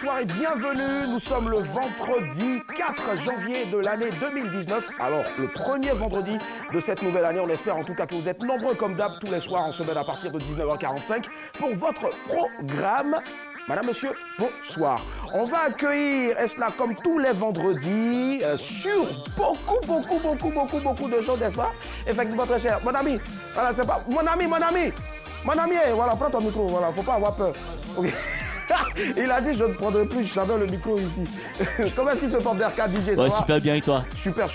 bonsoir et bienvenue. Nous sommes le vendredi 4 janvier de l'année 2019. Alors, le premier vendredi de cette nouvelle année. On espère en tout cas que vous êtes nombreux comme d'hab tous les soirs en semaine à partir de 19h45 pour votre programme. Madame, monsieur, bonsoir. On va accueillir Esla comme tous les vendredis sur beaucoup de choses, n'est-ce pas? Effectivement, très cher. Mon ami, voilà, c'est pas... Mon ami, voilà, prends ton micro, voilà, faut pas avoir peur. Okay. Il a dit je ne prendrai plus jamais le micro ici. Comment est-ce qu'il se porte d'Arcade DJ? Ouais, super bien et toi? Super.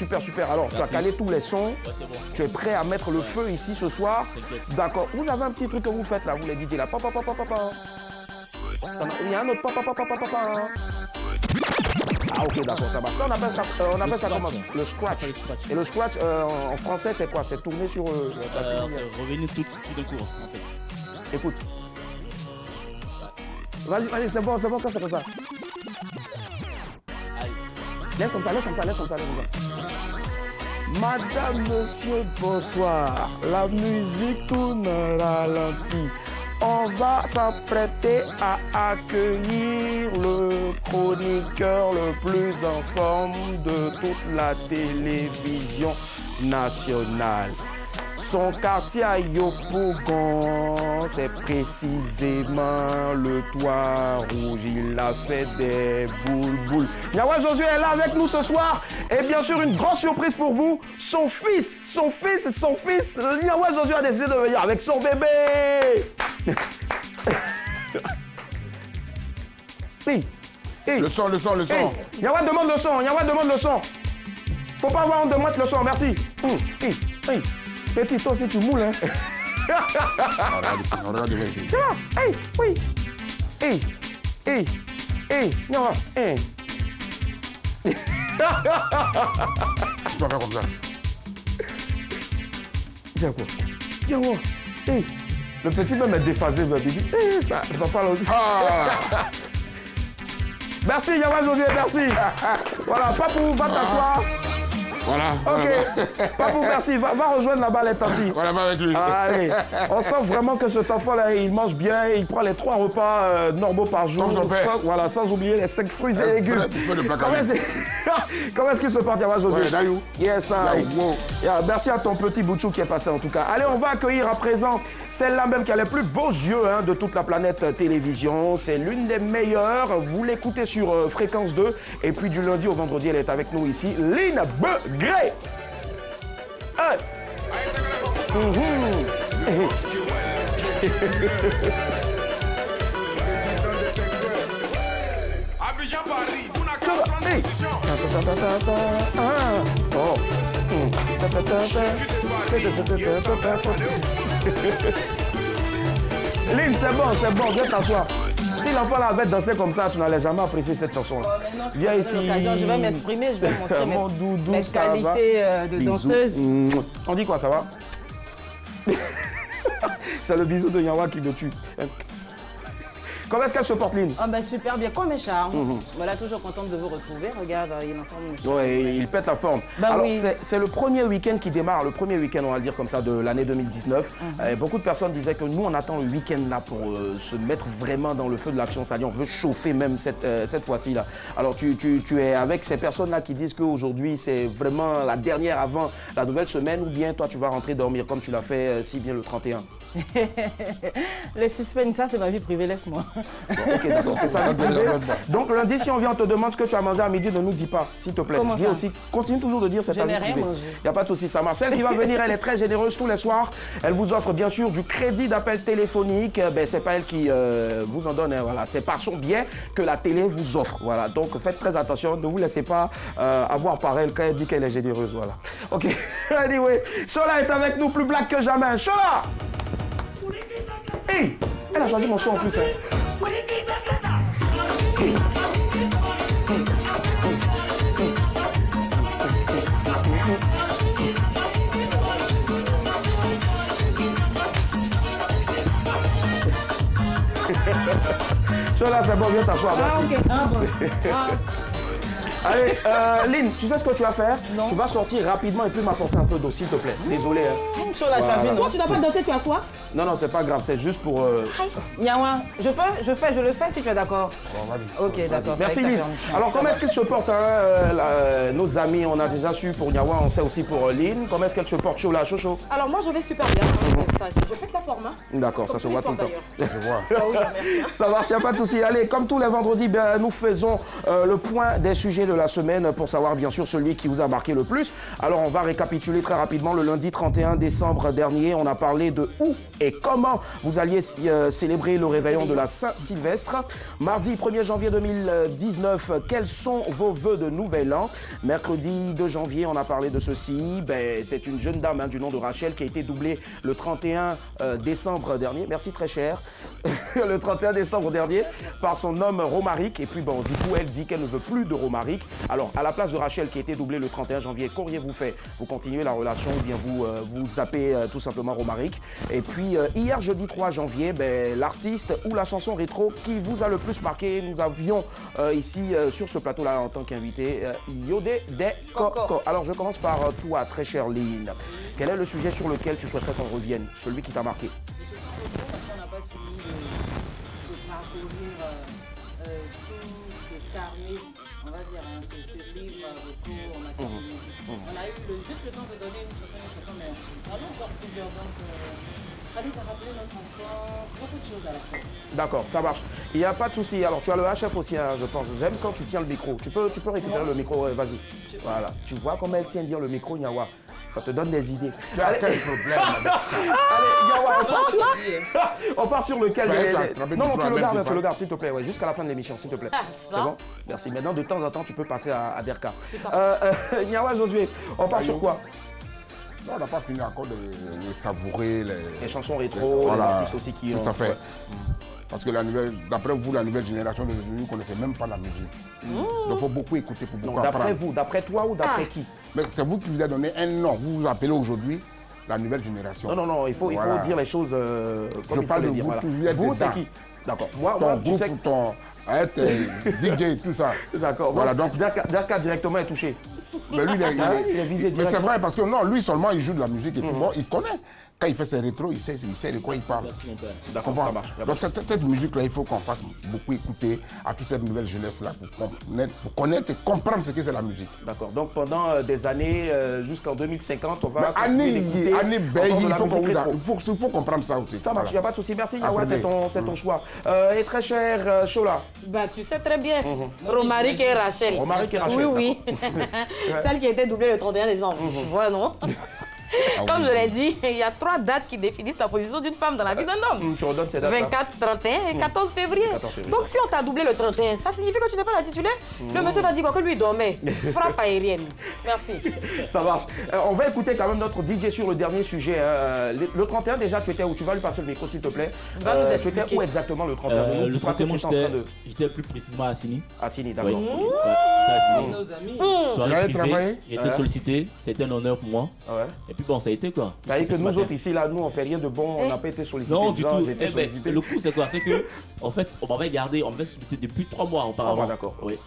Alors, merci. Tu as calé tous les sons. Ouais, c'est bon. Tu es prêt à mettre le feu ici ce soir? D'accord. Vous avez un petit truc que vous faites là, vous les DJ là. Papa. Il y a un autre papa. Ah ok, d'accord, ça marche. Ça, on appelle ça comment? Le scratch. Et le scratch en français c'est quoi? C'est tourner sur c'est revenir tout d'un coup en fait. Écoute. Vas-y, c'est bon quand c'est comme ça. Laisse comme ça. Madame, monsieur, bonsoir. La musique tourne ralenti. On va s'apprêter à accueillir le chroniqueur le plus en forme de toute la télévision nationale. Son quartier à Yopougon, c'est précisément le toit rouge. Il a fait des boules. Yahweh Josué est là avec nous ce soir. Et bien sûr, une grosse surprise pour vous. Son fils. Yahweh Josué a décidé de venir avec son bébé. Le son. Yahweh demande le son. Faut pas avoir honte de mettre le son, merci. Petit, toi aussi tu moules, hein. Regarde ici. Tu vois? Oui. Non, Tu vas faire comme ça. Tiens quoi? Le petit même est déphasé, il dit, ça va pas l'autre. Merci, Yahweh Josué, merci. Voilà, Papou, va t'asseoir. Voilà. Ok. Papou, merci. Va rejoindre là-bas les tantis. Voilà, va avec lui. Allez. On sent vraiment que cet enfant-là, il mange bien. Il prend les 3 repas normaux par jour. Comme son père. Sans oublier les 5 fruits et légumes. Comment est-ce qu'il se porte, Yahweh Josué? Ouais, Dayou. Yes, merci à ton petit Bouchou qui est passé en tout cas. Allez, on va accueillir à présent celle-là même qui a les plus beaux yeux de toute la planète télévision. C'est l'une des meilleures. Vous l'écoutez sur Fréquence 2. Et puis du lundi au vendredi, elle est avec nous ici. Lynn Begré. Abidjan Paris, vous n'avez qu'à prendre position. Lynn, c'est bon, viens t'asseoir. Si l'enfant avait dansé comme ça, tu n'allais jamais apprécier cette chanson. Viens ici. Je vais m'exprimer, je vais montrer Mon doudou, mes ça qualités de danseuse. On dit quoi, ça va? C'est le bisou de Yawa qui me tue. Comment est-ce qu'elle se porte, Lynn? Ah ben super bien, comme mes charmes. Voilà, toujours contente de vous retrouver. Regarde, il est encore mon charme. Ouais, il pète la forme. Bah alors, oui. c'est le premier week-end qui démarre, le premier week-end, on va le dire comme ça, de l'année 2019. Beaucoup de personnes disaient que nous, on attend le week-end là pour se mettre vraiment dans le feu de l'action. C'est-à-dire, on veut chauffer même cette fois-ci là. Alors, tu es avec ces personnes-là qui disent qu'aujourd'hui, c'est vraiment la dernière avant la nouvelle semaine, ou bien toi, tu vas rentrer dormir comme tu l'as fait si bien le 31? Le suspense, ça c'est ma vie privée, laisse-moi. Bon, ok, d'accord, c'est ça. Donc lundi, si on vient, on te demande ce que tu as mangé à midi, ne nous dis pas, s'il te plaît. Comment dis ça? aussi, continue toujours de dire c'est ta vie n'ai rien privée. mangé. Il n'y a pas de souci, ça marche. Celle qui va venir, elle est très généreuse tous les soirs. Elle vous offre bien sûr du crédit d'appel téléphonique. C'est pas elle qui vous en donne, voilà. C'est par son biais que la télé vous offre. Voilà, donc faites très attention, ne vous laissez pas avoir par elle quand elle dit qu'elle est généreuse. Voilà. Ok, anyway, Chola est avec nous, plus black que jamais. Chola! Hey, elle a choisi mon son en plus. Chola, c'est bon, viens t'asseoir, merci. Ok. Allez, Lynn, tu sais ce que tu vas faire? Non. Tu vas sortir rapidement et puis m'apporter un peu d'eau, s'il te plaît. Désolé. Hein. Chola, tu as vu, non? Toi, tu n'as pas dansé, tu as soif? Non, non, c'est pas grave, c'est juste pour... Nyawa, je le fais si tu es d'accord. Bon, vas-y. Ok, d'accord. Merci Lynn. Alors, comment est-ce qu'ils se portent, hein, nos amis? On a déjà su pour Nyawa, on sait aussi pour Lynn. Comment est-ce qu'elle se porte, Chola, Chocho? Alors moi, je vais super bien. Je pète la forme. Hein. D'accord, ça Comme se tous voit les tout le soirs, temps. Ça se voit. Ah oui, merci. Ça marche, il n'y a pas de souci. Allez, comme tous les vendredis, ben, nous faisons le point des sujets de la semaine pour savoir bien sûr celui qui vous a marqué le plus. Alors on va récapituler très rapidement. Le lundi 31 décembre dernier, on a parlé de où et comment vous alliez célébrer le réveillon de la Saint-Sylvestre. Mardi 1er janvier 2019, quels sont vos vœux de nouvel an? Mercredi 2 janvier, on a parlé de ceci. Ben, c'est une jeune dame du nom de Rachel qui a été doublée le 31 décembre dernier. Merci très cher. Le 31 décembre dernier par son homme Romaric. Et puis bon, du coup, elle dit qu'elle ne veut plus de Romaric. Alors, à la place de Rachel qui a été doublée le 31 janvier, qu'auriez-vous fait? Vous continuez la relation ou bien vous zappez tout simplement Romaric? Et puis, hier, jeudi 3 janvier, ben, l'artiste ou la chanson rétro qui vous a le plus marqué, nous avions ici sur ce plateau-là en tant qu'invité, Yodé des Coco. Alors, je commence par toi, très chère Lynn. Quel est le sujet sur lequel tu souhaiterais qu'on revienne? Celui qui t'a marqué? On n'a pas fini de parcourir tout ce carnet, on va dire, hein, ce livre recours en matière de musique. On a eu juste le temps de donner une chanson, mais on a encore plusieurs. Donc, ça nous a rappelé notre enfance, beaucoup de choses à la fois. D'accord, ça marche. Il n'y a pas de souci. Alors, tu as le HF aussi, hein, je pense. J'aime quand tu tiens le micro. Tu peux récupérer le micro, vas-y. Voilà. Tu vois comment elle tient bien le micro, Nyawa. Ça te donne des idées. Tu as quel problème avec ça? Allez, Nyawa, on part sur lequel... Tu vas attraper Non, le non, tu micro le à même gardes, tu le gardes, s'il te plaît. Ouais, jusqu'à la fin de l'émission, s'il te plaît. C'est bon? Merci. Maintenant, de temps en temps, tu peux passer à Derka. Nyawa, Josué, on part sur quoi? Non, on n'a pas fini encore de savourer les chansons rétro, les artistes aussi qui ont... Tout à fait. Parce que d'après vous, la nouvelle génération d'aujourd'hui ne connaissait même pas la musique. Donc il faut beaucoup écouter pour beaucoup apprendre. D'après vous, d'après toi ou d'après qui? Mais c'est vous qui vous avez donné un nom. Vous vous appelez aujourd'hui la nouvelle génération. Non, non, il faut dire les choses comme je parle de dire. vous, Voilà. Vous, c'est qui? D'accord. Moi, Ton tu groupe, sais... ton DJ, tout ça. D'accord. Voilà, donc... Derka directement est touché. Mais lui, il est visé mais direct. c'est vrai, parce que non, lui seulement, il joue de la musique et puis bon, il connaît. Quand il fait ses rétros, il sait de quoi il parle. D'accord, ça marche. Donc cette musique-là, il faut qu'on fasse beaucoup écouter à toute cette nouvelle jeunesse-là pour connaître et comprendre ce que c'est la musique. D'accord. Donc pendant des années, jusqu'en 2050, on va Annie, il faut comprendre ça aussi. Ça marche, il n'y a pas de souci. Merci, Nyawa, c'est ton choix. Et très cher Chola. Bah, tu sais très bien. Romaric et Rachel. Romaric et Rachel. Oui, oui. Celle qui a été doublée le 31 décembre. Voilà, non? Comme je l'ai dit, il y a 3 dates qui définissent la position d'une femme dans la vie d'un homme. Tu redonnes ces dates 24, 31 et 14 février. Donc si on t'a doublé le 31, ça signifie que tu n'es pas la titulaire. Le monsieur va dire quoi? Que lui dormait. Frappe aérienne. Merci. Ça marche. On va écouter quand même notre DJ sur le dernier sujet. Le 31 déjà, tu étais où? Tu vas lui passer le micro s'il te plaît. Tu étais où exactement le 31? Le 31, j'étais plus précisément à Sini. À Sini, d'accord. Oui. J'étais à Sini. Nos amis. Soirée privée, j'ai été sollicité. C'était un honneur pour moi. Ouais. Et puis bon, ça a été quoi. C'est-à-dire que nous autres ici, là, nous, on fait rien de bon, on n'a pas été sollicités. Non, du tout. J'ai été sollicité. Le coup, c'est quoi? C'est que, en fait, on m'avait gardé, on m'avait sollicité depuis 3 mois auparavant. Ah, d'accord. Oui.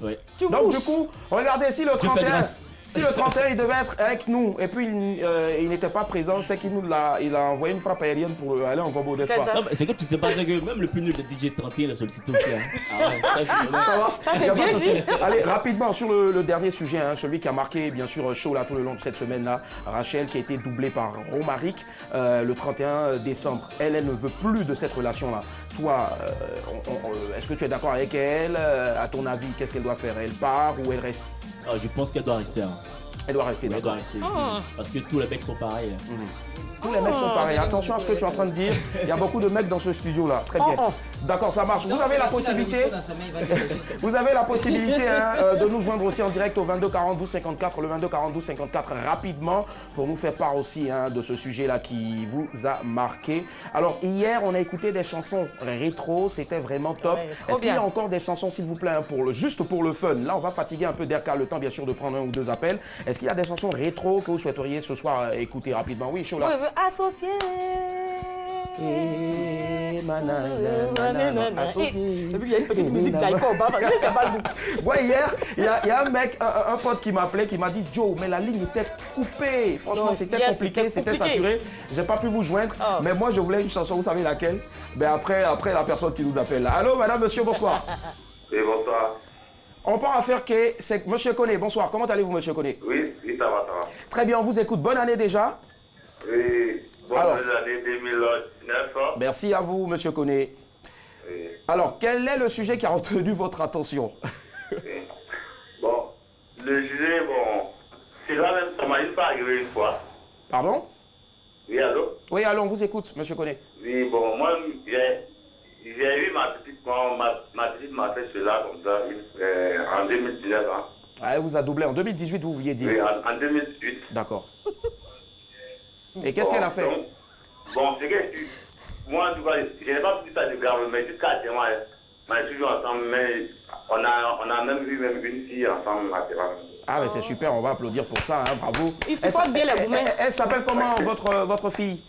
Oui. Donc, du coup, regardez, si le 31... grâce. Si le 31, il devait être avec nous et puis il n'était pas présent, c'est qu'il il a envoyé une frappe aérienne pour aller en combo, n'est-ce pas? C'est que tu sais pas, c'est que même le plus nul de DJ 31 l'a sollicité aussi. Hein. Ah ouais, ça marche. Ça, c'est bien dit. Allez, rapidement, sur le dernier sujet, hein, celui qui a marqué, bien sûr, chaud là tout le long de cette semaine-là, Rachel qui a été doublée par Romaric le 31 décembre. Elle ne veut plus de cette relation-là. Toi, est-ce que tu es d'accord avec elle? À ton avis, qu'est-ce qu'elle doit faire? Elle part ou elle reste? Je pense qu'elle doit rester. Hein. Elle doit rester, Elle d'accord. doit rester. Parce que tous les mecs sont pareils. Tous les mecs sont pareils. Attention à ce que tu es en train de dire. Il y a beaucoup de mecs dans ce studio-là. Très bien. D'accord, ça marche. Vous avez la possibilité. Vous avez la possibilité de nous joindre aussi en direct au 22 42 54, le 22 42 54 rapidement pour nous faire part aussi de ce sujet-là qui vous a marqué. Alors hier, on a écouté des chansons rétro, c'était vraiment top. Est-ce qu'il y a encore des chansons, s'il vous plaît, juste pour le fun? Là, on va fatiguer un peu Derka, le temps bien sûr de prendre 1 ou 2 appels. Est-ce qu'il y a des chansons rétro que vous souhaiteriez ce soir écouter rapidement? Oui, chaud là. Associé. Et manana, associé. Et puis il y a une petite musique d'alcool, c'est pas le doux. Ouais, hier, il y a un mec, un pote qui m'a appelé, qui m'a dit Joe, mais la ligne était coupée. Franchement, Non, c'était hier, compliqué, c'était c'était compliqué. saturé. J'ai pas pu vous joindre. Oh. Mais moi, je voulais une chanson, vous savez laquelle? Ben après la personne qui nous appelle. Allô, madame, monsieur, bonsoir. Oui, bonsoir. On part à faire que c'est monsieur Koné. Bonsoir, comment allez-vous, monsieur Koné? Oui, ça va, ça va. Très bien, on vous écoute. Bonne année déjà. Oui, bonne Alors. année 2019. Merci à vous, monsieur Koné. Oui. Alors, quel est le sujet qui a retenu votre attention? Oui. Bon, le sujet, bon, c'est là même, ça m'a une fois arrivé une fois. Pardon? Oui, allô? Oui, allons, on vous écoute, monsieur Koné. Oui, bon, moi, j'ai eu ma petite m'a fait cela comme ça en 2019. Hein. Ah, elle vous a doublé en 2018, vous vouliez dire. Oui, en 2018. D'accord. Et qu'est-ce qu'elle a fait? Donc, bon, c'est que moi, en tout cas, je n'ai pas pris ça de grave, mais jusqu'à actuellement, on est toujours ensemble, mais on a même vu même une fille ensemble actuellement. Ah, mais c'est super, on va applaudir pour ça, hein, bravo. Ils supportent bien les Roumains. Elle s'appelle comment, votre fille?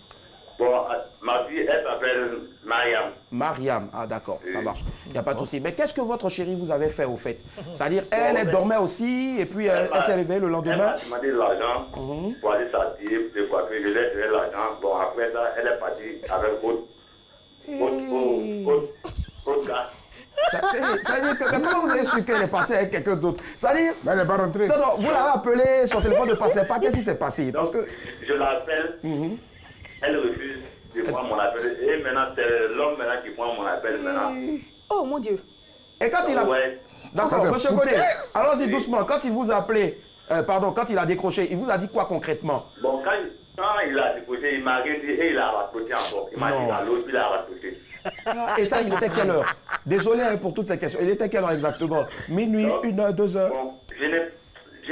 Bon, ma fille, elle s'appelle Mariam. Mariam, ah d'accord, ça marche, il n'y a pas de souci. Mais qu'est-ce que votre chérie vous avait fait au fait? C'est-à-dire, elle dormait aussi, et puis elle s'est réveillée le Elle lendemain? m'a demandé de l'argent pour aller sortir, des fois que je lui ai donné l'argent. Bon, après ça, elle est partie avec autre gars. Ça veut dire que comment vous avez su qu'elle est partie avec quelqu'un d'autre? C'est-à-dire, Mais elle n'est pas rentrée. non, non, vous l'avez appelé, son téléphone ne passait pas, qu'est-ce qui s'est passé? Parce que... Je l'appelle, elle refuse de prendre mon appel. Et maintenant, c'est l'homme maintenant qui prend mon appel maintenant. Oh mon Dieu. Et quand il a... Ouais. D'accord, Ça, c'est monsieur foutaise. Koné, allons-y doucement. Quand il vous a appelé, pardon, quand il a décroché, il vous a dit quoi concrètement? Bon, quand il a déposé, il m'a rien dit et il a raccroché encore. Il m'a Non. dit à l'autre, il a raccroché. Et ça, il était quelle heure? Désolé hein, pour toutes ces questions. Il était quelle heure exactement? Minuit, 1h, 2h? Bon, je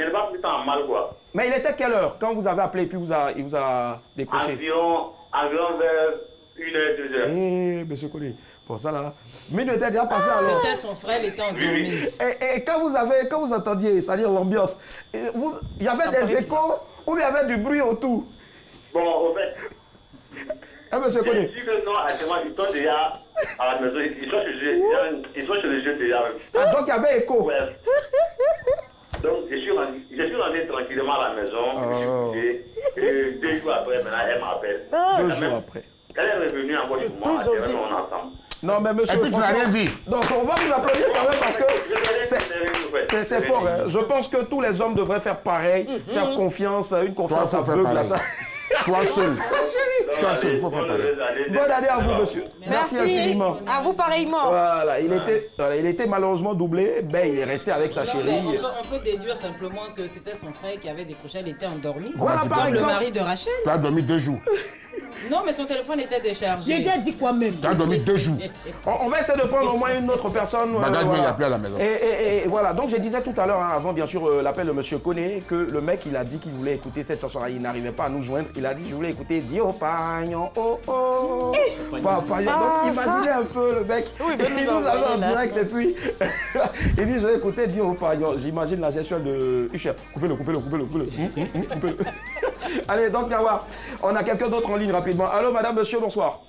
n'ai pas pris ça en mal, quoi. Mais il était quelle heure quand vous avez appelé et puis il vous a décroché? Environ vers 1h, 2h. Eh, monsieur Koné, pour ça là. Minuit était déjà passé alors. C'était son frère, il était endormi. Et quand vous entendiez, c'est-à-dire l'ambiance, il y avait des échos ou il y avait du bruit autour? Bon, au fait, Hein, monsieur je Koné? dis que non, actuellement, ils sont déjà à la maison. Ils sont chez le jeu déjà. Ah, donc il y avait écho. Ouais. Donc, je suis rentré tranquillement à la maison. Et 2 jours après, maintenant, elle m'appelle. 2 jours après. Elle est revenue encore chez moi. Actuellement, on est ensemble. Non, mais monsieur, Et puis tu n'as franchement- rien dit. Donc on va vous applaudir quand même parce que c'est fort. Hein. Je pense que tous les hommes devraient faire pareil, faire confiance, une confiance Toi, faut faire aveugle à pareil. ça. Toi seul. Toi seul, il faut faire pareil. Bonne année à vous, monsieur. Merci infiniment. À vous pareillement. Voilà, il était malheureusement doublé, mais il est resté avec sa Non, chérie. mais on peut déduire simplement que c'était son frère qui avait décroché, elle était endormie. Voilà, par Comme le exemple. mari de Rachel. Tu as dormi 2 jours. Non, mais son téléphone était déchargé. J'ai déjà dit quoi même? Tu as dormi 2 jours. On va essayer de prendre au moins une autre personne. Bagage, voilà. il a appelé à la maison. Et voilà, donc je disais tout à l'heure, hein, avant bien sûr l'appel de monsieur Koné, que le mec il a dit qu'il voulait écouter cette chanson-là, il n'arrivait pas à nous joindre, il a dit je voulais écouter Dio Pagnon, oh oh, Papagnon. Donc imaginez un peu le mec, il nous avait en direct et puis il dit je vais écouter Dio Pagnon, j'imagine la gestuelle de Usher, coupez-le. Coupez-le. Allez, donc Nawa, on a quelqu'un d'autre en ligne rapidement. Allô madame, monsieur, bonsoir.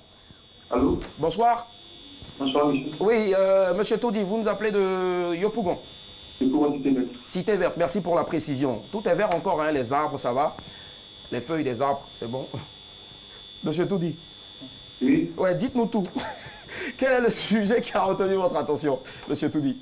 Allô? Bonsoir. Bonsoir, monsieur. Oui, monsieur Toudi, vous nous appelez de Yopougon. C'est pour Cité Verte. Cité verte, merci pour la précision. Tout est vert encore, hein, les arbres, ça va. Les feuilles des arbres, c'est bon. Monsieur Toudi. Oui. Ouais, dites-nous tout. Quel est le sujet qui a retenu votre attention, monsieur Toudi?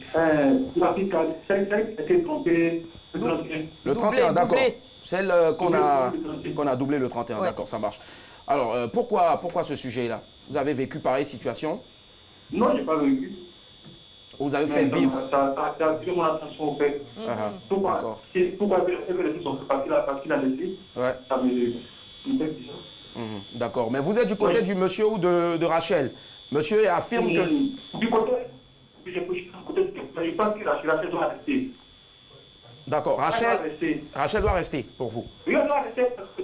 La fille a été trompée. Le 31, Doublé, d'accord. doublé. Celle qu'on a doublé le 31, Ouais. d'accord, ça marche. Alors, pourquoi ce sujet-là? Vous avez vécu pareille situation? Non, je n'ai pas vécu. Vous avez fait vivre? Ça a attiré mon attention au fait. Ah, Pourquoi d'accord. Pourquoi les choses sont parce qu'il a laissé? Ouais. Ça me fait bizarre. D'accord. Mais vous êtes du côté Oui. du monsieur ou de Rachel? Monsieur affirme que... Du côté, je pense que Rachel doit rester. D'accord. Elle doit Rachel rester. doit rester pour vous. Oui, elle doit rester parce que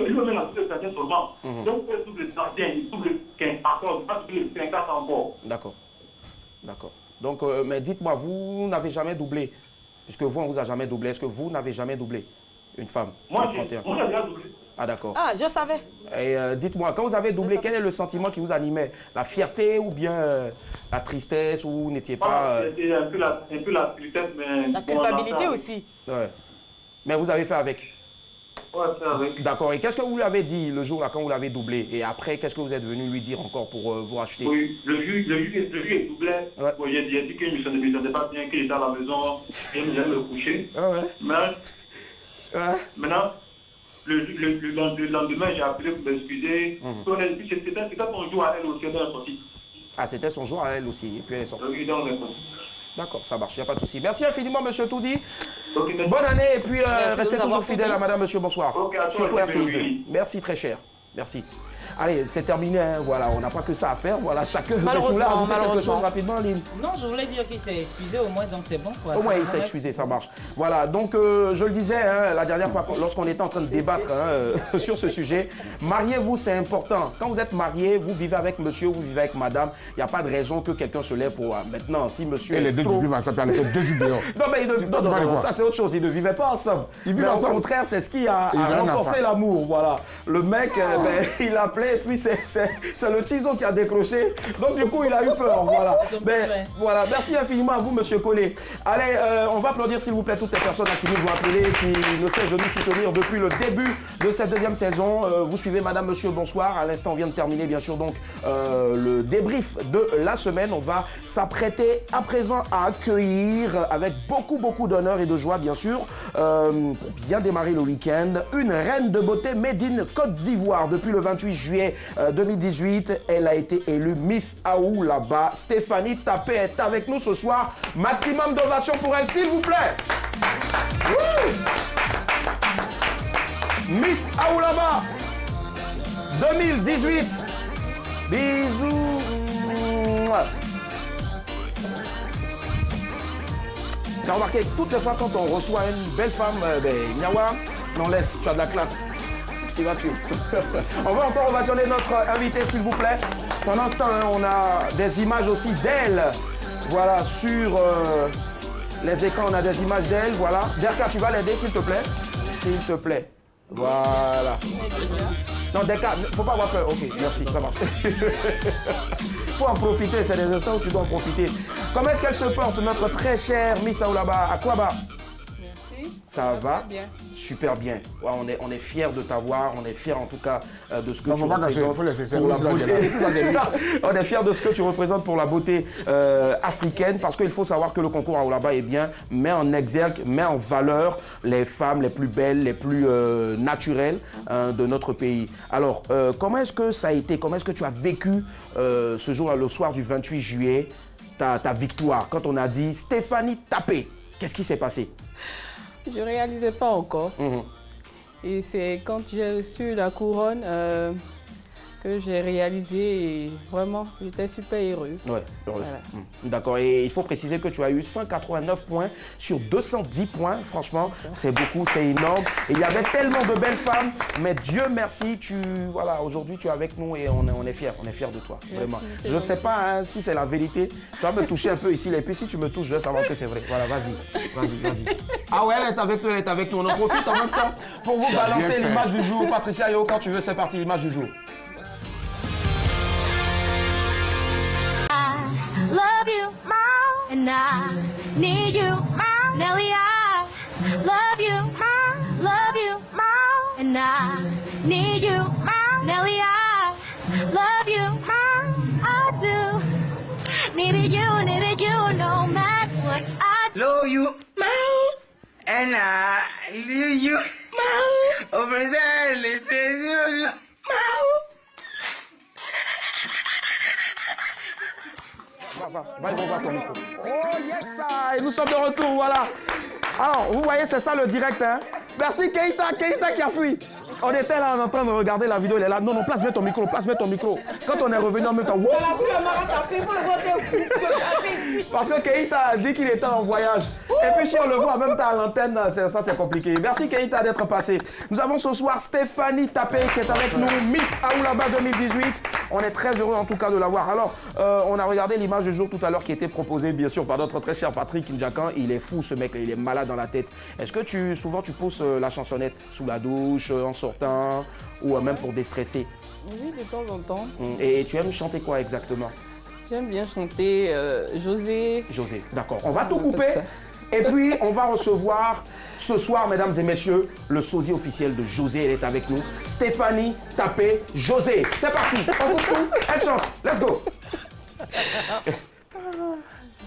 lui-même a double 31 seulement. Donc, il double 31, il double 15 encore, il va double 54 encore. D'accord. D'accord. Donc, mais dites-moi, vous n'avez jamais doublé, puisque vous, on vous a jamais doublé. Est-ce que vous n'avez jamais doublé? Une femme. Moi, le j'ai 31. déjà doublé. Ah, d'accord. Ah, je savais. Et dites-moi, quand vous avez doublé, quel est le sentiment qui vous animait? La fierté ou bien la tristesse, ou vous n'étiez pas... C'était un peu la tristesse, mais... La culpabilité aussi. Ouais. Mais vous avez fait avec? Ouais, c'est avec. D'accord. Et qu'est-ce que vous lui avez dit le jour là quand vous l'avez doublé? Et après, qu'est-ce que vous êtes venu lui dire encore pour vous racheter? Oui, le juge est doublé. Ouais. Bon, il a dit que je ne me sentais pas bien, qu'il était à la maison, il allait me coucher. Ah ouais. Mais maintenant, le lendemain, j'ai appelé pour m'excuser. C'était son jour à elle aussi, elle est sortie. Ah, c'était son jour à elle aussi, et puis elle est sortie. Oui, donc, D'accord, ça marche, il n'y a pas de souci. Merci infiniment, monsieur Toudi. ok, merci. Bonne année, et puis restez de nous toujours avoir fidèle à madame, monsieur, bonsoir. Ok, à toi, Surtout Olivier, RTI2. oui. Merci, très cher. Merci. Allez, c'est terminé, hein. Voilà, on n'a pas que ça à faire. Voilà, chacun veut Malheureusement, quelque chose rapidement, Lynn. Non, je voulais dire qu'il s'est excusé au moins, donc c'est bon. Quoi. Au moins, il s'est Arrête. excusé, ça marche. Voilà, donc je le disais hein, la dernière fois, lorsqu'on était en train de débattre hein, sur ce sujet, mariez-vous, c'est important. Quand vous êtes marié, vous vivez avec monsieur, vous vivez avec madame, il n'y a pas de raison que quelqu'un se lève pour... Maintenant, si monsieur... Et les deux qui vivent ensemble, il y a 2 jours dehors. Non, mais non, ça c'est autre chose, ils ne vivaient pas ensemble. Ils vivent mais ensemble. Au contraire, c'est ce qui a Ils ont un renforcé enfant. l'amour, voilà. Le mec, il appelait, et puis c'est le ciseau qui a décroché. Donc du coup, il a eu peur, voilà. Mais, voilà, merci infiniment à vous, monsieur Collet. Allez, on va applaudir s'il vous plaît toutes les personnes qui nous ont appelés, qui ne cessent de nous soutenir depuis le début de cette deuxième saison. Vous suivez madame, monsieur, bonsoir. À l'instant, on vient de terminer, bien sûr, donc le débrief de la semaine. On va s'apprêter à présent à accueillir avec beaucoup d'honneur et de joie, bien sûr, pour bien démarrer le week-end, une reine de beauté made in Côte d'Ivoire. Depuis le 28 juillet 2018, elle a été élue Miss Aou là-bas. Stéphanie Tapé est avec nous ce soir. Maximum d'ovation pour elle, s'il vous plaît. Wouh! Miss Aou là-bas 2018. Bisous. J'ai remarqué que toutes les fois quand on reçoit une belle femme, Nyawa, on laisse, tu as de la classe. Tu vas tuer. On va encore ovationner notre invité, s'il vous plaît. Pendant ce temps, hein, on a des images aussi d'elle. Voilà, sur les écrans, on a des images d'elle. Voilà. Derka, tu vas l'aider, s'il te plaît. S'il te plaît. Voilà. Non, Derka, faut pas avoir peur. Ok, merci, ça marche. Faut en profiter, c'est des instants où tu dois en profiter. Comment est-ce qu'elle se porte, notre très chère Miss Aoulaba Akwaba? Merci. Ça va bien. Super bien. Ouais, on est fiers de t'avoir, on est fiers en tout cas de ce que Non, tu faut pas cacher, représentes faut laisser ça, pour la c'est beauté. On est fiers de ce que tu représentes pour la beauté africaine, parce qu'il faut savoir que le concours Aoulaba est bien, met en exergue, met en valeur les femmes les plus belles, les plus naturelles de notre pays. Alors, comment est-ce que ça a été, comment est-ce que tu as vécu ce jour-là, le soir du 28 juillet, ta victoire, quand on a dit Stéphanie Tapé? Qu'est-ce qui s'est passé? Je ne réalisais pas encore. Et c'est quand j'ai reçu la couronne que j'ai réalisé et vraiment, j'étais super heureuse. Ouais, heureuse. Voilà. D'accord. Et il faut préciser que tu as eu 189 points sur 210 points. Franchement, c'est beaucoup, c'est énorme. Et il y avait tellement de belles femmes. Mais Dieu merci, voilà, aujourd'hui, tu es avec nous et on est fiers. On est fiers de toi. Merci, vraiment. c'est Je ne gentil. sais pas hein, si c'est la vérité. Tu vas me toucher un peu ici. Et puis si tu me touches, je vais savoir que c'est vrai. Voilà, vas-y. Ah ouais, elle est avec nous, On en profite en même temps pour vous balancer fait. l'image du jour. Patricia Yo, quand tu veux, c'est parti, l'image du jour. Love you more, and I need you more. Nelly, I love you more, and I need you more. Nelly, I love you more. I do. Needed you, no matter what I do. Love you, and I leave you, over there, listen you, Va voir ton micro. Oh yes, ça. Et nous sommes de retour, voilà. Alors, vous voyez, c'est ça le direct, hein. Merci Keita qui a fui. On était là en train de regarder la vidéo, il est là. Non, place bien ton micro. Quand on est revenu en même temps, wow. Parce que Keïta a dit qu'il était en voyage. Et puis si on le voit en même temps à l'antenne, ça c'est compliqué. Merci Keïta d'être passé. Nous avons ce soir Stéphanie Tapé qui est avec nous, Miss Aoulaba 2018. On est très heureux en tout cas de l'avoir. Alors, on a regardé l'image du jour tout à l'heure qui était proposée bien sûr par notre très cher Patrick Ndjakan. Il est fou ce mec, il est malade dans la tête. Est-ce que souvent tu pousses la chansonnette sous la douche, en sortant, ou même pour déstresser? Oui, de temps en temps. Et tu aimes chanter quoi exactement? J'aime bien chanter José. José, d'accord. On va tout couper. Et puis, on va recevoir ce soir, mesdames et messieurs, le sosie officiel de José. Elle est avec nous. Stéphanie Tapé José. C'est parti. On coupe tout. Elle chante. Let's go.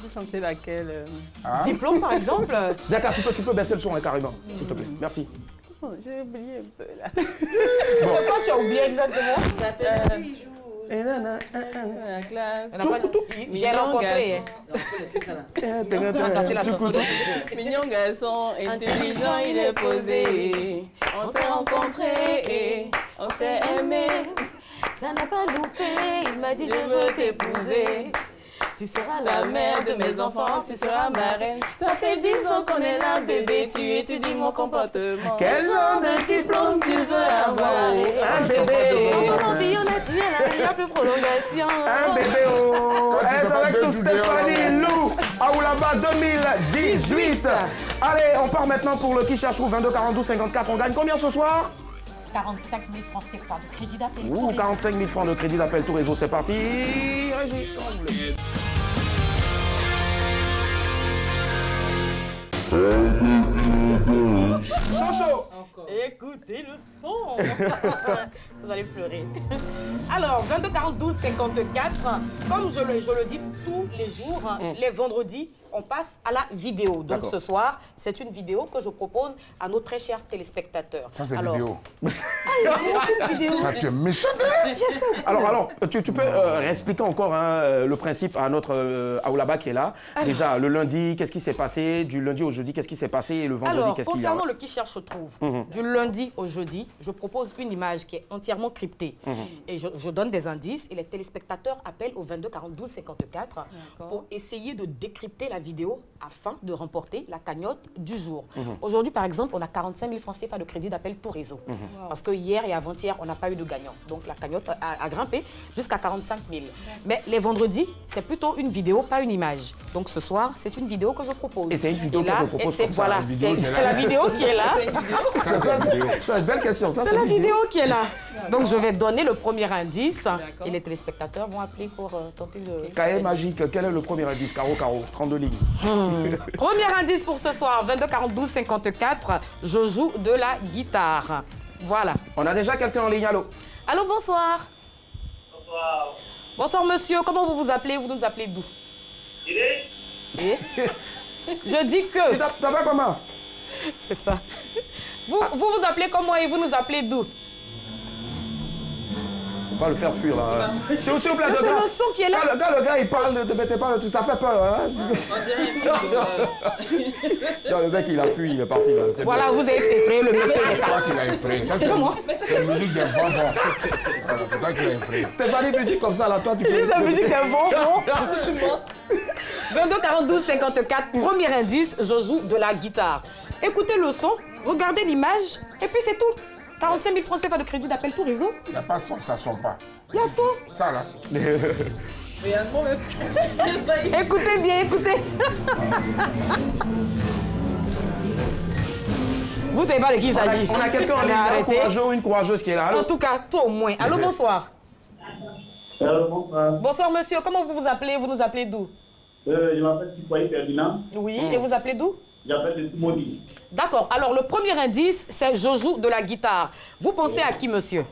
Vous chantez laquelle Diplôme, par exemple. D'accord, tu peux baisser le son, hein, carrément, s'il te plaît. Merci. Oh, j'ai oublié un peu là. C'est quoi tu as oublié exactement? La classe. J'ai rencontré. Mignon garçon, intelligent, il est posé. On s'est rencontrés, on s'est aimé. Ça n'a pas loupé, il m'a dit je veux t'épouser. Tu seras la mère de mes enfants, tu seras ma reine. Ça fait 10 ans qu'on est là, bébé, tu étudies mon comportement. Quel genre de diplôme tu veux avoir? Un bébé. Mon billon naturel, il n'y a plus prolongation. Un bébé, oh. Elle est avec nous, Stéphanie Lou, Aoulaba 2018. Allez, on part maintenant pour le qui cherche trouve 22 42 54. On gagne combien ce soir? 45 000 francs CFA de crédit d'appel. Ouh, 45 000 francs de crédit d'appel tout réseau, c'est parti. Régie, Chaud. Écoutez le son. Vous allez pleurer. Alors, 22 42 54, comme je le dis tous les jours, les vendredis, on passe à la vidéo. Donc ce soir, c'est une vidéo que je propose à nos très chers téléspectateurs. Ça, c'est vidéo. Vidéo. Ah, tu es méchant. Alors, tu peux expliquer encore le principe à notre Aoulaba qui est là. Déjà, le lundi, qu'est-ce qui s'est passé? Du lundi au jeudi, qu'est-ce qui s'est passé? Et le vendredi, qu'est-ce qu'il y a? Concernant le qui cherche se trouve, du lundi au jeudi, je propose une image qui est entièrement cryptée. Et je donne des indices et les téléspectateurs appellent au 22 42 54 pour essayer de décrypter la vidéo afin de remporter la cagnotte du jour. Aujourd'hui, par exemple, on a 45 000 francs CFA de crédit d'appel tout réseau. Parce que hier et avant-hier, on n'a pas eu de gagnant. Donc la cagnotte a grimpé jusqu'à 45 000. Mais les vendredis, c'est plutôt une vidéo, pas une image. Donc ce soir, c'est une vidéo que je propose. Et c'est une vidéo que je propose comme ça. Voilà, c'est la vidéo qui est là. C'est une belle question. C'est la vidéo qui est là. Donc je vais donner le premier indice et les téléspectateurs vont appeler pour tenter de... Cahier magique, quel est le premier indice? Caro, 32 lignes. Premier indice pour ce soir, 22 42 54, je joue de la guitare. Voilà. On a déjà quelqu'un en ligne, allô? Allô, bonsoir. Bonsoir. Bonsoir monsieur, comment vous vous appelez? Vous nous appelez d'où? Je dis que... Tu t'appelles comment? C'est ça. Vous vous appelez comment et vous nous appelez d'où? Pas le faire fuir là. S'il vous plaît, c'est le son qui est là. Le gars il parle, ne te mettez pas le tout, ça fait peur. Hein? Non, le mec il a fui, il est parti là. Voilà, vous avez effrayé le monsieur. C'est toi qui l'as effrayé. Ça, c'est moi. C'est la musique des bonbons. C'est toi qui l'as effrayé. Stéphanie, musique comme ça là, toi tu peux. C'est la musique des bonbons. 22 42 54, premier indice, je joue de la guitare. Écoutez le son, regardez l'image et puis c'est tout. 45 000 francs CFA de crédit d'appel tout réseau. Il n'y a pas son, ça ne sonne pas. Il y a son. Ça là. Écoutez bien, écoutez. Vous savez pas de qui il s'agit. On a quelqu'un en ligne, un courageux ou une courageuse qui est là. Allô? En tout cas, toi au moins. Allô, bonsoir. Bonsoir. Bonsoir monsieur, comment vous vous appelez? Vous nous appelez d'où? Je m'appelle Tipoy Ferdinand. Oui, et vous appelez d'où? J'appelle de Timoni. D'accord, alors le premier indice, c'est je joue de la guitare. Vous pensez à qui, monsieur?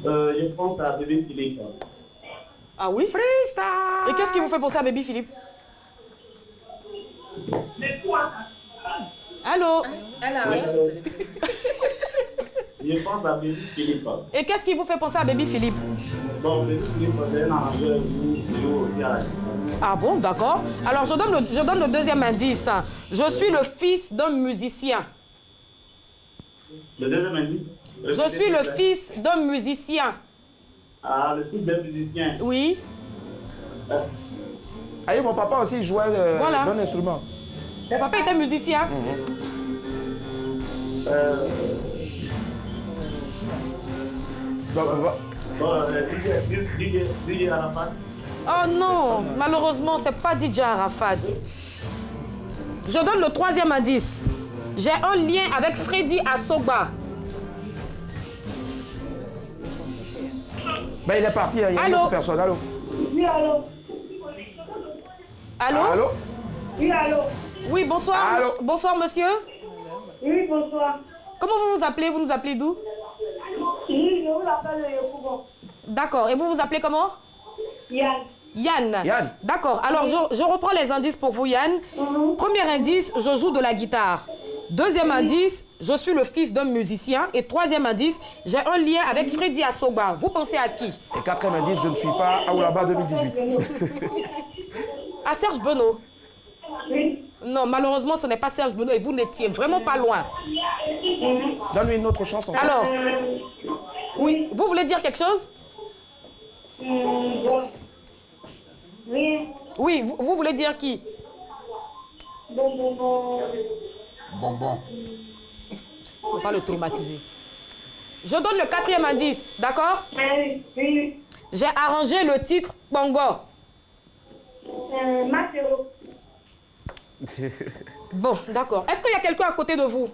Je pense à Bébé Philippe. Ah oui? Freestyle! Et qu'est-ce qui vous fait penser à Baby Philippe? Allô? Je pense à Baby Philippe. Et qu'est-ce qui vous fait penser à Baby Philippe? Bon, Baby Philippe, c'est un arrangeur qui joue aussi à la guitare. Ah bon, d'accord. Alors je donne le deuxième indice. Je suis le fils d'un musicien. Le deuxième indice? Je suis le fils d'un musicien. Ah, le fils d'un musicien. Oui. Ah oui, mon papa aussi jouait Voilà. d'un instrument. Mon papa était musicien. DJ Arafat. Oh non, malheureusement, c'est pas DJ Arafat. Je donne le troisième indice. J'ai un lien avec Freddy Assoba. Ben, il est parti, hein, il y a une Allô? autre personne. Allô? Oui, allô? Allô? Allô? Oui, allô? Oui, bonsoir. Allô? Bonsoir, monsieur. Oui, bonsoir. Comment vous vous appelez? Vous nous appelez d'où? Oui, je vous appelle le Yokoubo. D'accord. Et vous vous appelez comment? Yann. Yann. Yann. D'accord. Alors, je reprends les indices pour vous, Yann. Premier indice, je joue de la guitare. Deuxième indice, je suis le fils d'un musicien. Et troisième indice, j'ai un lien avec Freddy Assoba. Vous pensez à qui? Et quatrième indice, je ne suis pas à Oulaba 2018. À Serge Benoît. Oui. Non, malheureusement, ce n'est pas Serge Benoît et vous n'étiez vraiment pas loin. Donne-lui une autre chance encore. Alors, oui, vous voulez dire quelque chose? Bon. Rien. Oui, vous voulez dire qui? Bon. Bonbon. Faut pas le traumatiser. Je donne le quatrième indice, d'accord? Oui. J'ai arrangé le titre Bongo. Mathéo. Bon, d'accord. Est-ce qu'il y a quelqu'un à côté de vous?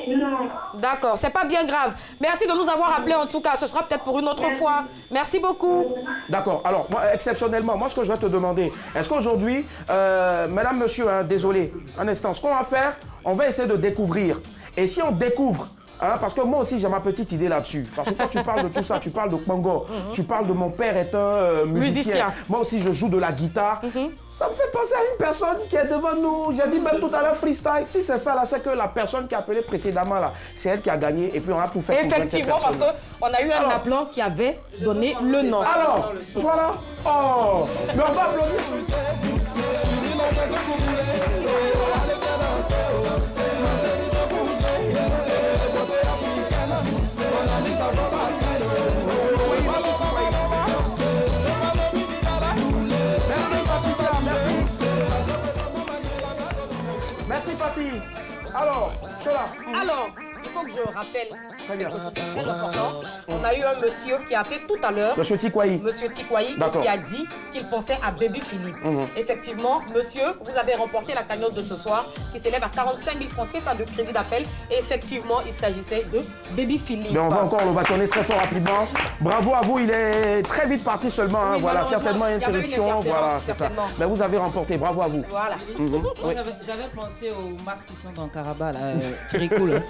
Non. D'accord, c'est pas bien grave. Merci de nous avoir appelés en tout cas. Ce sera peut-être pour une autre fois. Merci beaucoup. D'accord. Alors, moi, exceptionnellement, moi, ce que je vais te demander, est-ce qu'aujourd'hui, madame, monsieur, hein, désolé, un instant, ce qu'on va faire, on va essayer de découvrir. Et si on découvre, hein, parce que moi aussi, j'ai ma petite idée là-dessus. Parce que quand tu parles de tout ça, tu parles de Congo, tu parles de mon père est un musicien. Moi aussi, je joue de la guitare. Ça me fait penser à une personne qui est devant nous. J'ai dit même tout à l'heure freestyle. Si c'est ça, là, c'est que la personne qui a appelé précédemment, là, c'est elle qui a gagné. Et puis, on a tout fait pour effectivement, parce qu'on a eu un appelant qui avait donné le nom. Alors, voilà. Oh, mais on va applaudir. Merci Fatih. Alors, Chola. Alors, il faut que je rappelle Très bien. quelque chose de très important. On a eu un monsieur qui a appelé tout à l'heure. Monsieur Tikwayi. Monsieur Tikwayi, qui a dit qu'il pensait à Baby Philippe. Effectivement, monsieur, vous avez remporté la cagnotte de ce soir qui s'élève à 45 000 francs CFA de crédit d'appel. Et effectivement, il s'agissait de Baby Philippe. Mais on va encore l'ovationner très fort rapidement. Bravo à vous, il est très vite parti seulement. Hein, Oui, voilà, certainement interruption. Voilà, c'est ça. Mais vous avez remporté, bravo à vous. Voilà. Moi, j'avais pensé aux masques qui sont dans Caraba, là, qui ricoulent.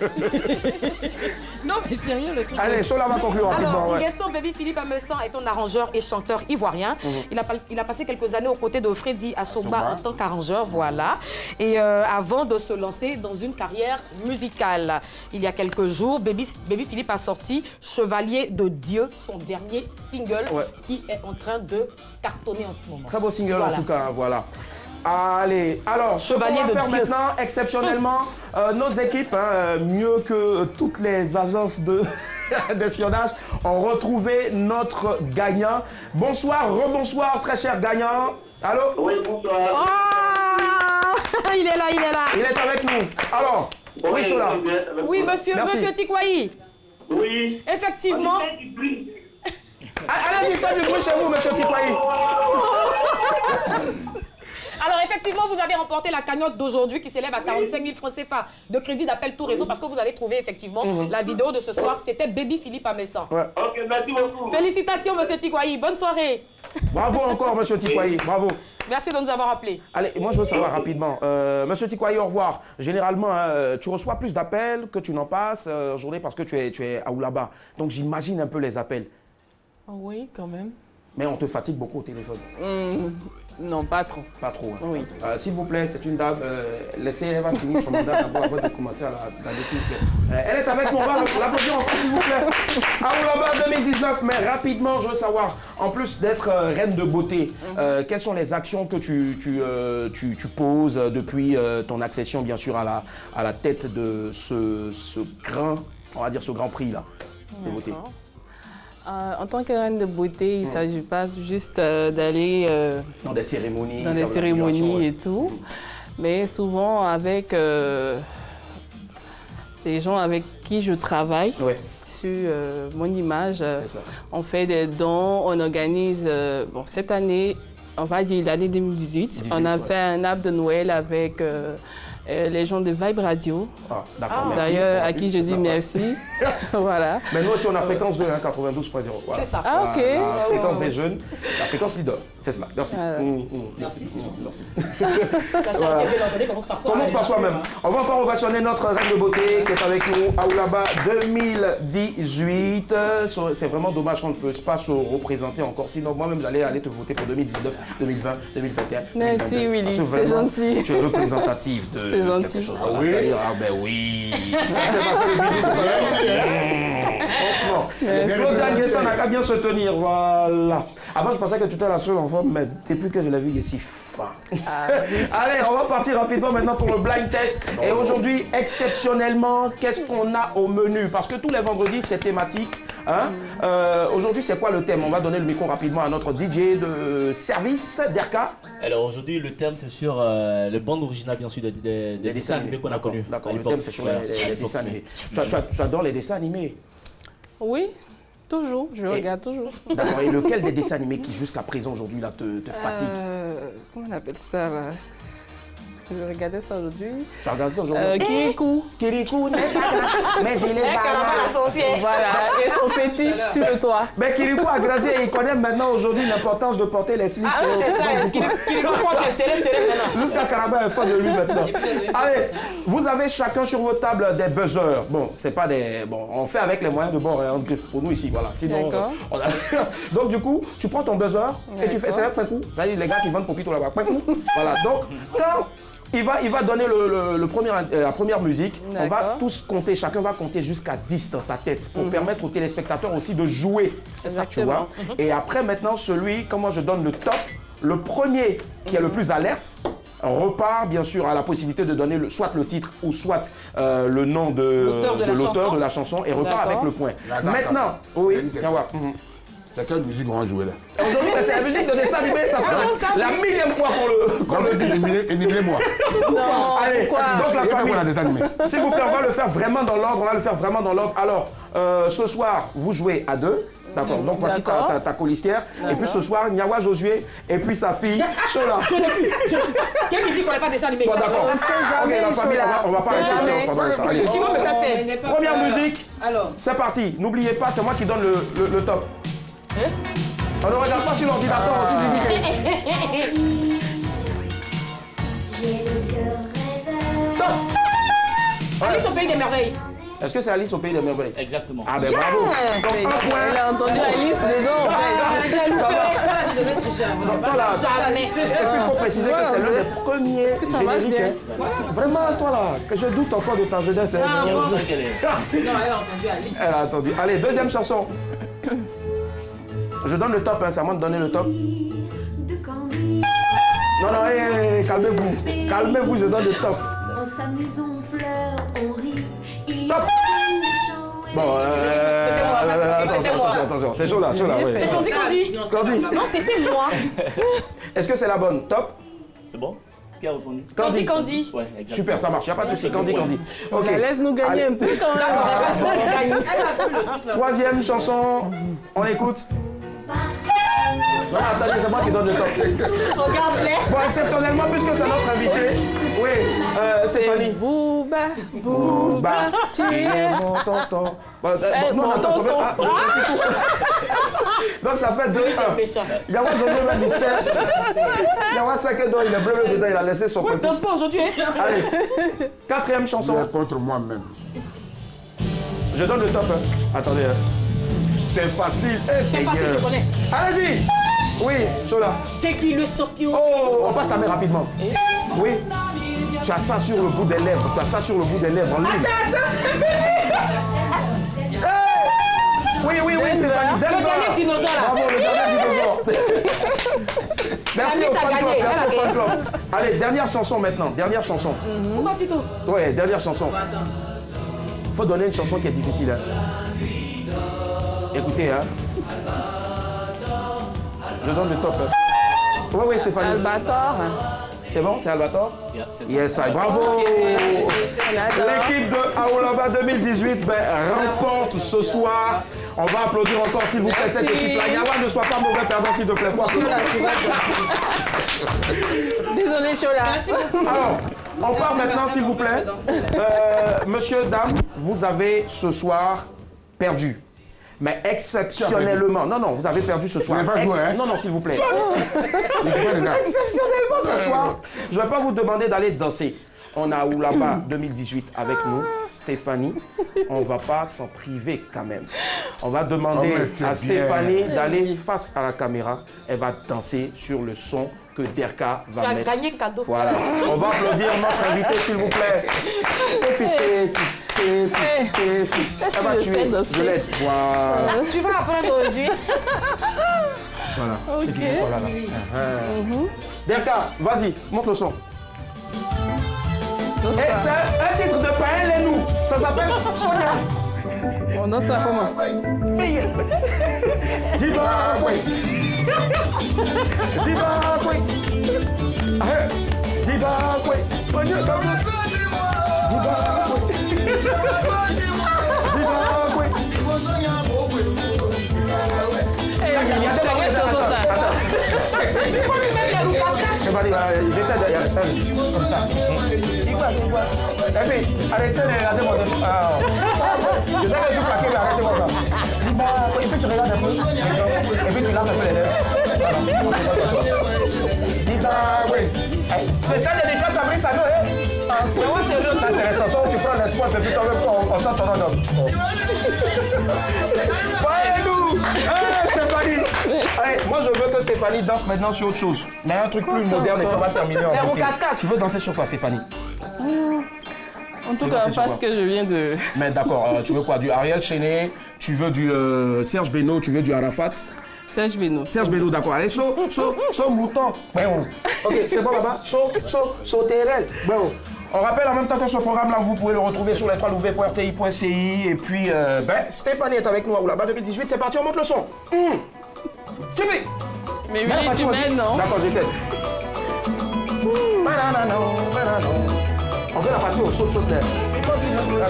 Non, mais sérieux, le truc. Allez, Chola va conclure rapidement. Alors, Nguesson Baby Philippe Amessan est un arrangeur et chanteur ivoirien. Il a passé quelques années aux côtés de Freddy Assoba en tant qu'arrangeur, voilà. Et avant de se lancer dans une carrière musicale. Il y a quelques jours, Baby Philippe a sorti Chevalier de Dieu, son dernier single, qui est en train de cartonner en ce moment. Très beau single en tout cas, voilà. Allez, alors, Chevalier ce qu'on va de faire Dieu. maintenant, exceptionnellement, nos équipes, hein, mieux que toutes les agences d'espionnage, ont retrouvé notre gagnant. Bonsoir, rebonsoir, très cher gagnant. Allô? Oui, bonsoir. Oh il est là, il est là. Il est avec nous. Alors, oui, Chola. Oui, monsieur Tikwayi. Oui. Effectivement. Allez-y, faites du bruit chez vous, monsieur Tikwayi. Alors effectivement, vous avez remporté la cagnotte d'aujourd'hui qui s'élève à 45 000 francs CFA de crédit d'appel tout réseau parce que vous allez trouver effectivement la vidéo de ce soir. C'était Baby Philippe Amessan. Ok, merci beaucoup. Félicitations, monsieur Tikwayi. Bonne soirée. Bravo encore, monsieur Tikwayi. Bravo. Merci de nous avoir appelés. Allez, moi je veux savoir rapidement. Monsieur Tikwayi, au revoir. Généralement, tu reçois plus d'appels que tu n'en passes en journée parce que tu es à Oulaba. Donc j'imagine un peu les appels. Oui, quand même. Mais on te fatigue beaucoup au téléphone. Non, pas trop. Pas trop. Hein. Oui. S'il vous plaît, c'est une dame. Laissez-elle finir son mandat d'abord avant de commencer à la s'il vous plaît. Elle est avec nous, on va l'applaudir encore s'il vous plaît. Aoulaba 2019, mais rapidement, je veux savoir, en plus d'être reine de beauté, quelles sont les actions que tu poses depuis ton accession, bien sûr, à la tête de ce grand, on va dire ce grand prix là, de beauté? En tant que reine de beauté, il ne s'agit pas juste d'aller dans des cérémonies, et tout, mais souvent avec les gens avec qui je travaille. Ouais. Sur mon image, on fait des dons, on organise, bon, cette année, on va dire l'année 2018, on a fait un arbre de Noël avec les gens de Vibe Radio. Ah, d'accord, d'ailleurs, à qui je dis merci. Voilà. Mais nous aussi, on a fréquence de 92.0. Voilà. C'est ça. Ah, ok. La fréquence des jeunes, la fréquence leader. C'est cela. Merci. Merci. Voilà. Commence par soi-même. On va encore ovationner notre reine de beauté qui est avec nous, Aoulaba 2018. C'est vraiment dommage qu'on ne peut pas se représenter encore. Sinon, moi-même, j'allais aller te voter pour 2019, 2020, 2021. Merci, Willy. C'est gentil. Tu es représentative de. C'est gentil. Ah oui. Ah ben oui. Franchement. Claudia Nguessan n'a qu'à bien se tenir, voilà. Avant, je pensais que tu étais la seule enfant, mais depuis que je l'ai vu, il est si fin. Allez, on va partir rapidement maintenant pour le blind test. Et aujourd'hui, exceptionnellement, qu'est-ce qu'on a au menu? Parce que tous les vendredis, c'est thématique. Hein? Aujourd'hui, c'est quoi le thème? On va donner le micro rapidement à notre DJ de service, Derka. Alors aujourd'hui, le thème, c'est sur les bandes originales, bien sûr, des dessins animés qu'on a connus. D'accord, le thème, c'est sur les dessins animés. Tu adores les dessins animés? Oui, toujours. Je regarde toujours. D'accord, et lequel des dessins animés qui, jusqu'à présent, aujourd'hui, là, te fatigue? Comment on appelle ça, là? Je regardais ça aujourd'hui. Tu as regardé ça aujourd'hui? Kirikou. Kirikou n'est pas grand, mais il est pas. Voilà, et son fétiche sur le toit. Mais Kirikou a grandi et il connaît maintenant aujourd'hui l'importance de porter les slips. Ah oui, c'est ça. Kirikou porte les serrés maintenant. Jusqu'à Karaba est fan de lui maintenant. Allez, vous avez chacun sur vos tables des buzzers. Bon, c'est pas des... Bon, on fait avec les moyens de bord et en griffe pour nous ici, voilà. Sinon, donc du coup, tu prends ton buzzer et tu fais... C'est un coup. C'est-à-dire les gars qui vendent Popito là-bas. Voilà, donc quand... Il va donner la première musique. On va tous compter, chacun va compter jusqu'à 10 dans sa tête pour permettre aux téléspectateurs aussi de jouer. C'est ça, tu vois. Et après, maintenant, quand moi je donne le top, le premier qui est le plus alerte, repart bien sûr à la possibilité de donner soit le titre ou soit le nom de l'auteur de la chanson et repart avec le point. Maintenant, oui, c'est quelle musique on va jouer là? Aujourd'hui, c'est la musique de dessin animé, ça fait la millième fois qu'on le dit. Éliminez-moi. Non, allez, pourquoi? donc la famille, s'il vous plaît, on va le faire vraiment dans l'ordre, Alors, ce soir, vous jouez à deux. D'accord, donc voici ta colistière. Et puis ce soir, Nyawa Josué et puis sa fille, Chola. Quelqu'un qui dit qu'on n'est pas dessin animé. Bon, d'accord. Ok, la famille, on va pas rester pendant le temps. Allez. Première musique, c'est parti. N'oubliez pas, c'est moi qui donne le top. On ne regarde pas sur l'ordinateur aussi. Top. Alice au pays des merveilles. Est-ce que c'est Alice au pays des merveilles? Exactement. Ah ben bravo. Donc un point. Elle a entendu Alice dedans. Jamais. Et puis il faut préciser que c'est l'un des premiers génériques. Vraiment toi là, que je doute encore de ta jeunesse. Non, elle a entendu Alice. Elle a entendu. Allez, deuxième chanson. Je donne le top, c'est à moi de donner le top. Non, calmez-vous. Calmez-vous, je donne le top. On s'amuse, on pleure, on rit. Top. Bon, attention, c'est chaud là, oui. C'est Candy. Non, c'était moi. Est-ce que c'est la bonne? Top. C'est bon? Qui a répondu? Candy. Ouais, exactement. Super, ça marche, il n'y a pas de souci. Candy. Ok, laisse-nous gagner un peu quand même. Troisième chanson, on écoute. Non, attendez, c'est moi qui donne le top. Regarde-les. Bon, exceptionnellement, puisque c'est notre invité. Oui, Stéphanie. Bouba, tu es mon tonton. Non, attends, donc ça fait 2-1. Yawa Jojo va dire 7. Yawa Sakedo, il est bleu dedans, il a laissé son côté. Danse pas aujourd'hui. Allez, quatrième chanson. Contre moi-même. Je donne le top. Attendez. C'est facile. C'est facile, je connais. Allez-y. Oui, Chola. C'est qui le champion? Oh, on passe la main rapidement. Oui. Tu as ça sur le bout des lèvres. En ligne. Attends, c'est fini. Oui, Stéphanie. Le dernier dinosaure là. Bravo, le dernier dinosaure. Merci au fan club. Allez, dernière chanson maintenant. Pourquoi c'est tout? Ouais, dernière chanson. Faut donner une chanson qui est difficile. Écoutez, Je donne le top. Oui, oui, Stéphanie. Albator. C'est bon, c'est Albator? Yeah, yes, bravo! L'équipe de Aoulaba 2018 remporte ce soir. On va applaudir encore, s'il vous plaît, cette équipe-là. Yawa, ne sois pas mauvais perdant, s'il te plaît. Désolé, Chola. Alors, on part maintenant, s'il vous plaît. Monsieur, dame, vous avez ce soir perdu. Mais exceptionnellement. Non, non, vous avez perdu ce soir. Vous n'avez pas joué, hein? Non, non, s'il vous plaît. Exceptionnellement ce soir. Je ne vais pas vous demander d'aller danser. On a Oulaba 2018 avec nous, Stéphanie. On ne va pas s'en priver quand même. On va demander à Stéphanie d'aller face à la caméra. Elle va danser sur le son que Derka va mettre. Tu as gagné cadeau. Voilà. On va applaudir notre invité, s'il vous plaît. Stéphie. Elle va tuer. Je l'aide. Voilà. Tu vas apprendre aujourd'hui. Voilà. Ok. Voilà. Derka, vas-y, montre le son. C'est un titre de Paël et nous. Ça s'appelle Sonia. On danse ça comment? Zimbabwe. Zimbabwe. Zimbabwe. Comme ça. Arrêtez de regarder mon dessus. Je sais que je suis plaqué, mais arrêtez-moi ça. Et puis tu regardes un peu. Et puis tu laves un peu les lèvres. Zimbabwe. Spécial dédicace à Brice Sano, hein? Ça, c'est les chansons où tu prends l'espoir et puis on sort ton nom. Voyez-nous! Stéphanie! Allez, moi je veux que Stéphanie danse maintenant sur autre chose. Mais un truc plus moderne et qu'on va terminer en beauté. Tu veux danser sur quoi, Stéphanie? En tout cas, pas ce que je viens de... Mais d'accord, tu veux quoi? Du Ariel Chéné, tu veux du Serge Beno, tu veux du Arafat? Serge Beno. Serge Beno, d'accord. Allez, saut mouton. Ok, c'est bon là-bas? Saut TRL. Bon. On rappelle en même temps que ce programme-là, vous pouvez le retrouver sur les www.rti.ci. Et puis, Stéphanie est avec nous à Oulaba 2018. C'est parti, on monte le son. Tu mets. Mais oui, tu mets, non? D'accord, je t'aide. On fait la partie au saut là.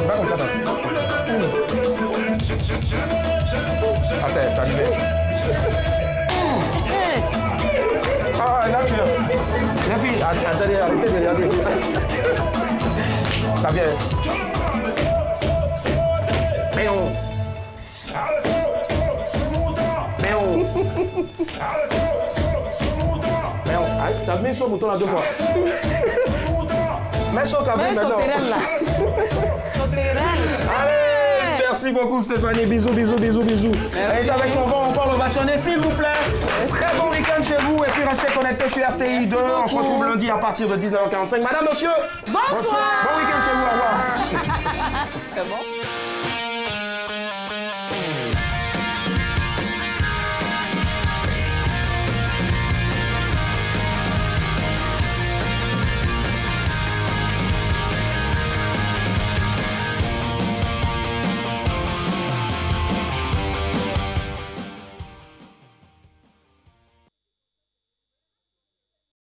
Va comme ça. Attends, ça arrive. Ah, là tu l'as. Les filles, attendez, arrêtez de regarder. Ça vient. Tu as mis sur le mouton là 2 fois. Mets sur le câble maintenant. Allez, merci beaucoup Stéphanie. Bisous. Allez, avec on va encore l'ovationner s'il vous plaît. Très bon week-end chez vous et puis restez connectés sur RTI 2. On se retrouve lundi à partir de 19h45. Madame, monsieur. Bonsoir. Bon week-end chez vous. Au revoir. C'est bon.